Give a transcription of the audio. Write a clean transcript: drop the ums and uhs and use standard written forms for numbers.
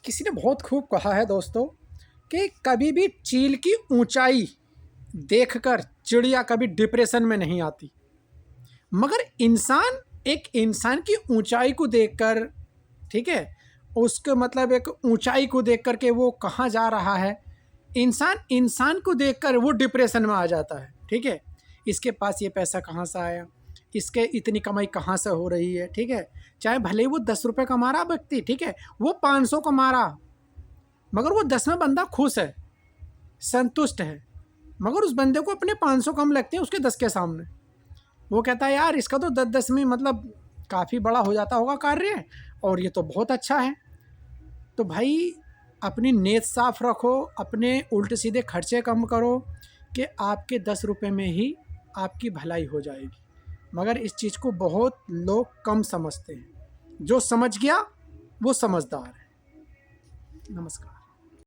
किसी ने बहुत खूब कहा है दोस्तों कि कभी भी चील की ऊंचाई देखकर चिड़िया कभी डिप्रेशन में नहीं आती, मगर इंसान एक इंसान की ऊंचाई को देखकर, ठीक है, उसके मतलब एक ऊंचाई को देख कर के वो कहाँ जा रहा है, इंसान इंसान को देखकर वो डिप्रेशन में आ जाता है। ठीक है, इसके पास ये पैसा कहाँ से आया, इसके इतनी कमाई कहाँ से हो रही है। ठीक है, चाहे भले ही वो 10 रुपये कमा रहा व्यक्ति, ठीक है, वो 500 कमा रहा, मगर वो 10 में बंदा खुश है, संतुष्ट है, मगर उस बंदे को अपने 500 कम लगते हैं उसके 10 के सामने। वो कहता है यार इसका तो 10-10 में मतलब काफ़ी बड़ा हो जाता होगा कार्य, और ये तो बहुत अच्छा है। तो भाई अपनी नीयत साफ रखो, अपने उल्टे सीधे खर्चे कम करो कि आपके 10 रुपये में ही आपकी भलाई हो जाएगी। मगर इस चीज़ को बहुत लोग कम समझते हैं। जो समझ गया वो समझदार है। नमस्कार।